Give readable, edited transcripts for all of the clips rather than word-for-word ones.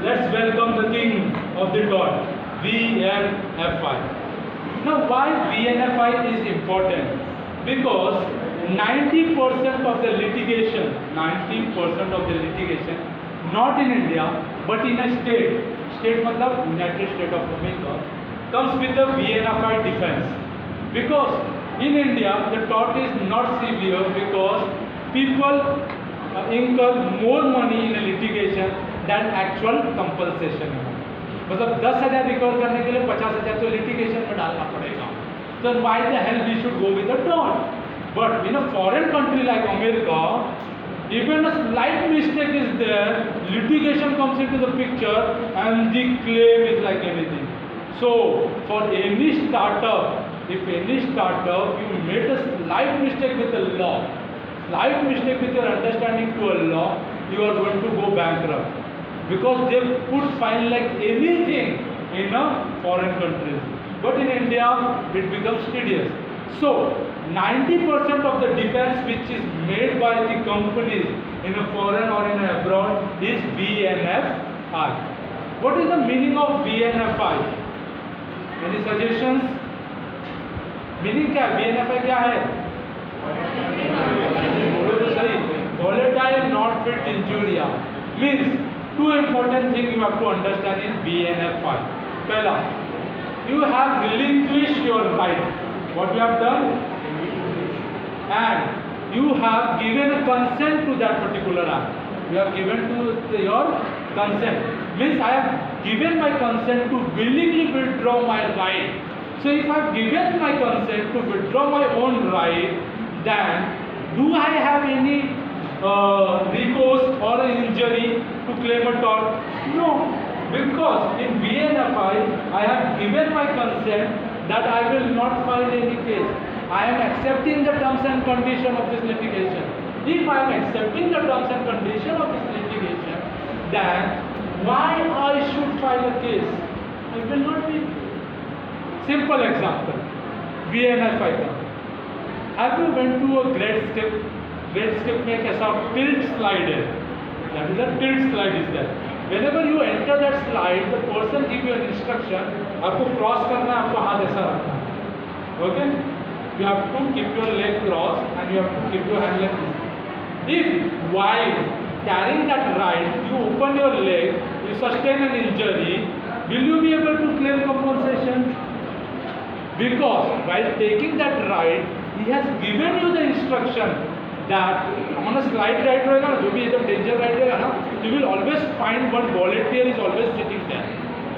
Let's welcome the king of the dot, VNFI. Now, why VNFI is important? Because 90% of the litigation, 90% of the litigation, not in India, but in a state matlab United States of America, comes with the VNFI defense. Because in India, the tort is not severe because people incur more money in a litigation than actual compensation. मतलब 10,000 recover करने के लिए 50,000 तो litigation में डालना पड़ेगा. So why the hell we should go with the tort? But in a foreign country like America, even a slight mistake is there, litigation comes into the picture and the claim is like anything. So for any startup, if any startup you made a slight mistake with the law, slight mistake with your understanding to a law, you are going to go bankrupt. Because they put fine like anything in a foreign countries. But in India, it becomes tedious. So, 90% of the defense which is made by the companies in a foreign or in a abroad is VNFI. What is the meaning of VNFI? Any suggestions? Meaning क्या है? VNFI क्या है? बोलो तो सही. Volatile not fit injuria means two important things you have to understand in VNFI. Pehla, you have relinquished your right. What you have done? And you have given a consent to that particular act. You have given to your consent. Means I have given my consent to willingly withdraw my right. So if I have given my consent to withdraw my own right, then do I have any recourse or an injury to claim a tort? No, because in VNFI I have given my consent that I will not file any case. I am accepting the terms and conditions of this litigation. If I am accepting the terms and conditions of this litigation, then why I should file a case? I will not be. Simple example, VNFI का. Have you went to a great skip? Great skip में एक ऐसा tilt slide है. That is a tilt slide is there. Whenever you enter that slide, the person give you an instruction. आपको cross करना है, आपको हाथ ऐसा रखना है. Okay? You have to keep your leg crossed and you have to keep your hand like this. If while carrying that ride, you open your leg, you sustain an injury, will you be able to claim compensation? Because while taking that ride, he has given you the instruction that हमारा slide ride रहेगा ना, जो भी एकदम danger ride रहेगा ना, you will always find one volunteer is always sitting there.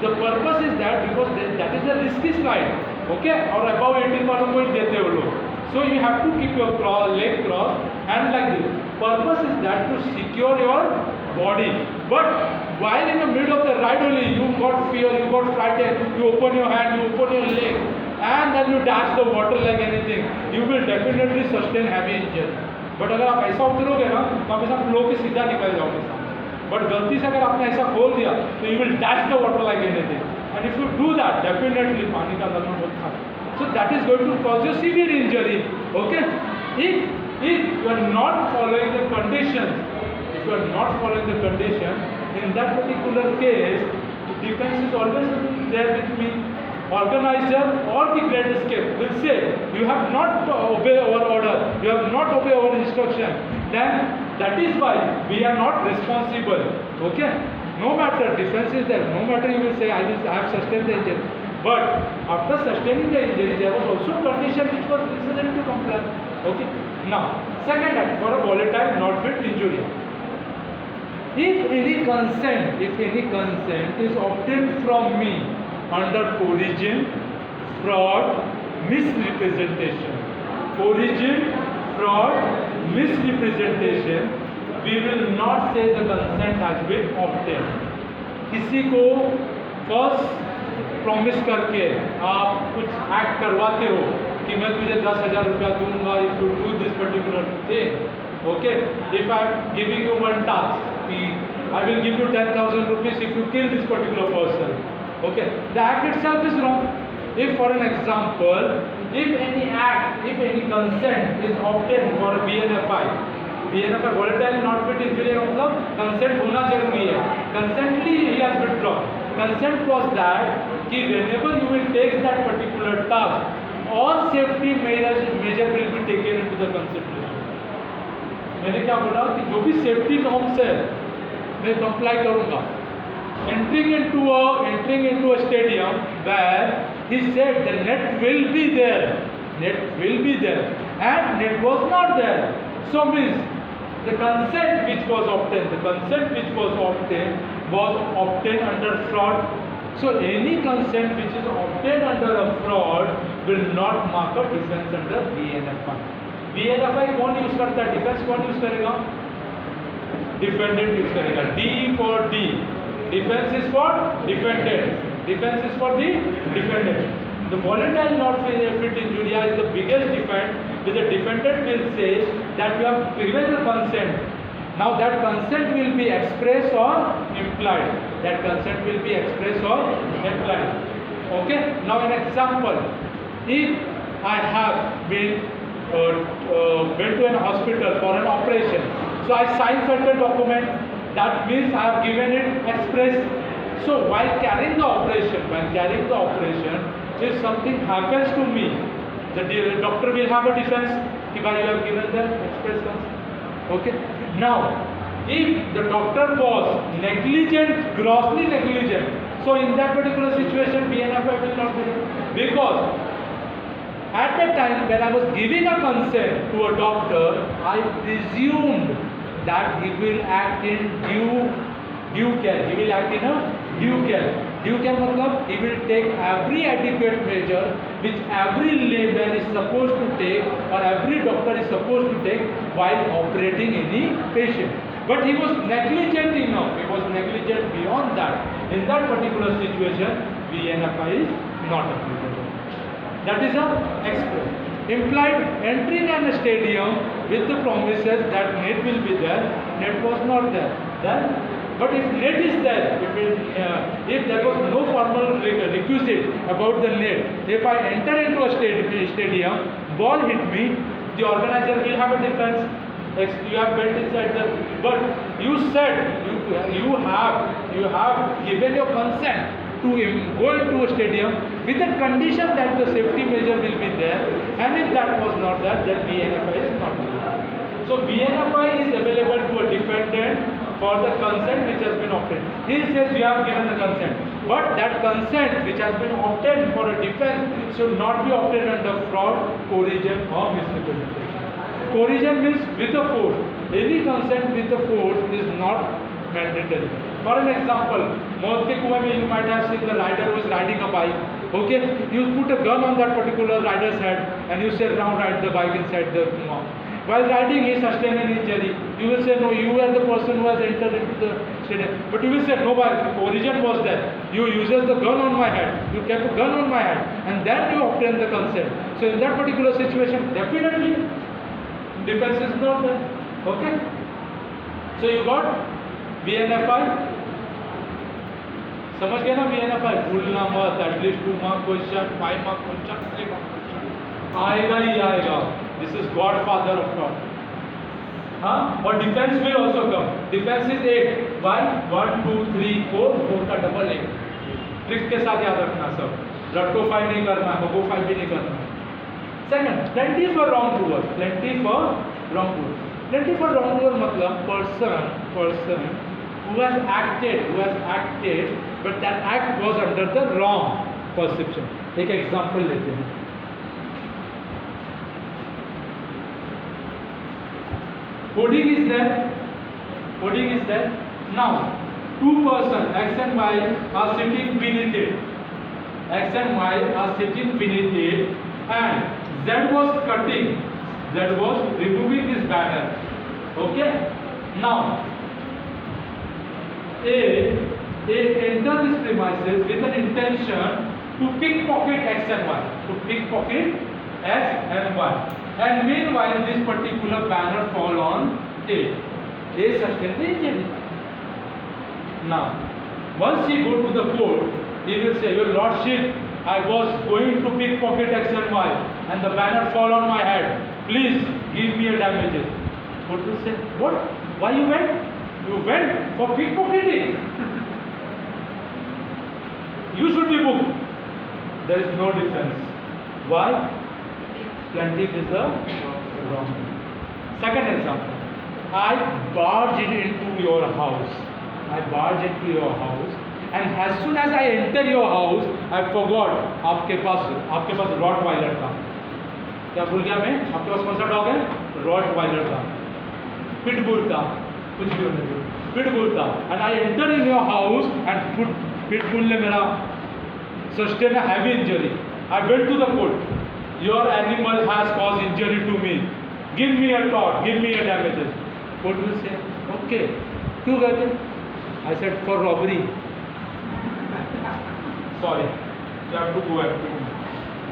The purpose is that because that is a risky slide, okay? और above 18 वालों को ही देते हो लोग. So you have to keep your leg crossed and like this. Purpose is that to secure your body. But while in the middle of the ride only, you got fear, you got frightened, you open your hand, you open your leg, and then you dash the water like anything. You will definitely sustain heavy injury. But अगर आप ऐसा उतरोगे ना तो आप ऐसा flow के सीधा निकल जाओगे सामने. बट गलती से अगर आपने ऐसा खोल दिया तो you will dash the water like anything. And if you do that definitely पानी का अंदर में बहुत खा. So that is going to cause you severe injury. Okay, if you are not following the condition, if you are not following the condition, in that particular case, the defense is always there with me. Organizer or the great escape will say, you have not obeyed our order, you have not obeyed our instruction, then that is why we are not responsible. Okay? No matter, defense is there, no matter you will say, I have sustained the injury. But after sustaining the injury, there was also condition which was incident to comply. Okay? Now, second act, for a volatile not fit injury. If any consent is obtained from me under origin, fraud, misrepresentation. Origin, fraud, misrepresentation, we will not say the consent has been obtained. किसी को first promise करके आप कुछ act करवाते हो कि मैं तुझे 10,000 रुपया दूंगा if you do this particular thing. Okay, if I am giving you one task, I will give you 10,000 rupees if you kill this particular person. Okay, the act itself is wrong. If for an example, if any consent is obtained for a VNFI, VNFI volatile not fit injury का मतलब consent होना जरूरी है. Consently he has withdrawn. Consent was that कि whenever you will take that particular task, all safety measure will be taken into the consideration. मैंने क्या बोला कि जो भी safety norms है मैं comply करूँगा. Entering into a stadium where he said the net will be there, and net was not there. So means the consent which was obtained under fraud. So any consent which is obtained under a fraud will not mark a defense under VNFI. VNFI कौन use करता है? Defence कौन use करेगा? Defendant use करेगा. D for D. Defense is for defendant. Defense is for the defendant. The volatile not fit injury is the biggest defense. With the defendant will say that you have given the consent. Now that consent will be express or implied. That consent will be express or implied. Okay. Now an example. If I have been went to an hospital for an operation, so I signed certain document. That means I have given it express. So while carrying the operation, if something happens to me, the doctor will have a defense. If I have given the express consent. Okay. Now, if the doctor was negligent, grossly negligent, so in that particular situation, VNFI will not be there. Because at that time when I was giving a consent to a doctor, I presumed that he will act in due care. He will act in a due care. Due care मतलब he will take every adequate measure which every layman is supposed to take or every doctor is supposed to take while operating any patient. But he was negligent enough. He was negligent beyond that. In that particular situation, VNFI is not applicable. That is a express. Implied entering an stadium with the promises that net will be there, net was not there. Then, but if net is there, if there was no formal requisite about the net, if I enter into a stadium, ball hit me, the organizer will have a defense. You have bet inside the, but you said you have given your consent to go into a stadium with the condition that the safety measure will be there, and if that was not there, then VNFI is not available. So VNFI is available to a defendant for the consent which has been obtained. He says you have given the consent, but that consent which has been obtained for a defense should not be obtained under fraud, coercion or misrepresentation. Coercion means with a force. Any consent with a force is not mandatory. For an example, मौत के कुएं में you might have seen the rider who is riding a bike. Okay, you put a gun on that particular rider's head and you say now ride the bike inside the kuah. While riding, he sustained an injury. You will say no, you are the person who has entered into the stadium. But you will say no, origin was there. You used the gun on my head. You kept a gun on my head, and then you obtained the consent. So in that particular situation, definitely defense is not there. Okay. So you got VNFI. समझ गए ना VNFI? भूलना मत. At least 2 mark question, 5 mark question, 3 mark question आएगा ही आएगा. This is Godfather of fraud. हाँ, और defence will also come. Defense is 8. Why? 1, 2, 3, 4. 4 का डबल 8. ट्रिक के साथ याद रखना सब. रट्टोफाई नहीं करना, बगोफाई भी नहीं करना. Second, plenty for wrongdoer. Plenty for wrongdoer. Plenty for wrongdoer मतलब person who has acted, but that act was under the wrong perception. एक एग्जाम्पल लेते हैं. Coding is there. Now, 2 persons X and Y are sitting beneath it. And Z was removing this banner. Okay. Now, A enter this premises with an intention to pickpocket X and Y. And meanwhile, this particular banner fall on A. A sustained the injury. Now, once he go to the court, he will say, Your Lordship, I was going to pickpocket X and Y, and the banner fall on my head. Please give me a damages. Court will say, what? Why you went? You went for pickpocketing. You should be booked. There is no defense. Why? Plaintiff is the wrong. Second example. I barged into your house. And as soon as I enter your house, I forgot आपके पास Rottweiler था. क्या भूल गया मैं? आपके पास कौन सा dog है? रॉटवाइलर था, पिटबुल था, कुछ भी होने दो, पिटबुल था. And I enter in your house and pitbull ने मेरा sustain a heavy injury. I went to the court. Your animal has caused injury to me. Give me a tort. Give me a damages. Court will say, okay. क्यों गए थे? I said for robbery. Sorry. You have to go back.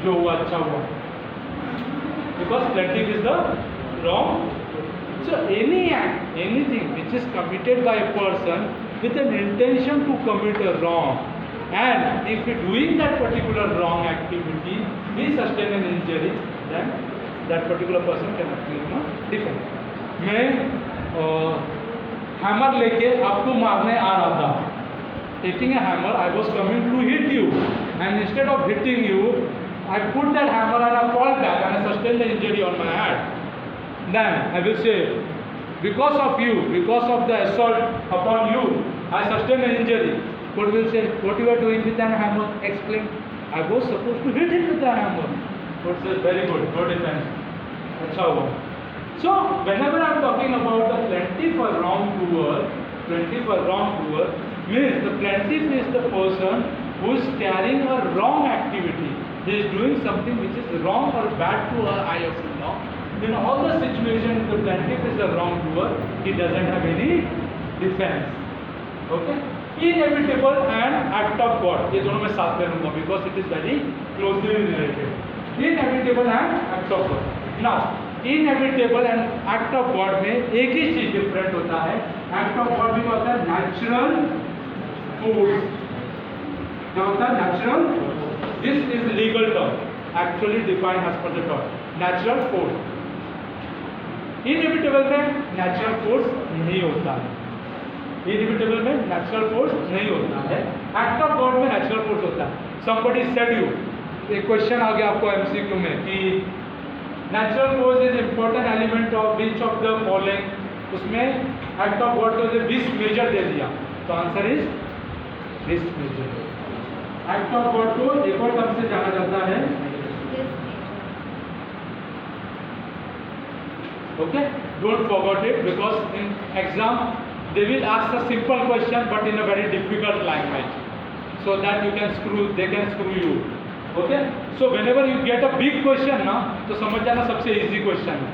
जो हुआ अच्छा हुआ. Because plaintiff is the wrong. So any act, anything which is committed by a person with an intention to commit a wrong, and if doing that particular wrong activity we sustain an injury, then that particular person cannot claim a defense. मैं hammer लेके आपको मारने आ रहा था. Taking a hammer, I was coming to hit you, and instead of hitting you, I put that hammer and I fall back and I sustain the injury on my head. Then I will say, because of you, because of the assault upon you, I sustain an injury. Court will say, what you are doing with an hammer? Explain. I was supposed to hit him with a hammer. Court says, very good, no defense. अच्छा हुआ. So whenever I am talking about the plaintiff or wrongdoer means the plaintiff is the person who is carrying a wrong activity. He is doing something which is wrong or bad to our eye of the law. In all the situations, the plaintiff is the wrongdoer. He doesn't have any defense. Okay? Inevitable and act of God. ये दोनों मैं साथ में लूँगा because it is very closely related. Inevitable and act of God. Now, inevitable and act of God में एक ही चीज different होता है. Act of God में होता है natural force. क्या होता है natural? This is legal term, actually defined as per the term. Natural force. Inevitable में natural force नहीं होता है. Inevitable में natural force नहीं होता है. Act of God में natural force होता है. Somebody said you, एक क्वेश्चन आ गया आपको MCQ में कि natural force is important element of which of the following, उसमें act of God को vis major दे दिया, तो answer is vis major. Act of God को एक और टर्म से जाना जाता है. Okay, don't forget it because in exam they will ask a simple question but in a very difficult language, so that they can screw you. Okay, so whenever you get a big question ना, तो समझ जाना सबसे easy question है.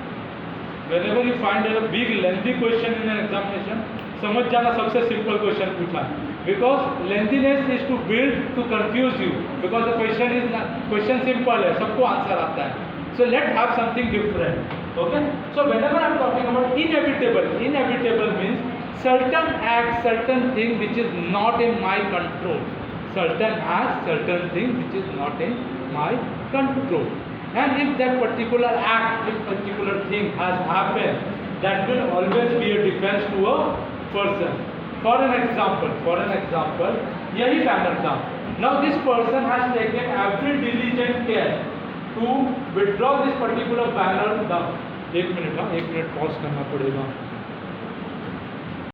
Whenever you find a big lengthy question in an examination, समझ जाना सबसे simple question पूछा है. Because lengthiness is to build to confuse you. Because the question simple है, सबको answer आता है. So let's have something different. Okay. So whenever I'm talking about inevitable means certain act, certain thing which is not in my control. Certain act, certain thing which is not in my control. And if that particular act, if particular thing has happened, that will always be a defense to a person. For an example, यही banner था. Now this person has taken every diligent care to withdraw this particular banner. एक minute pause करना पड़ेगा.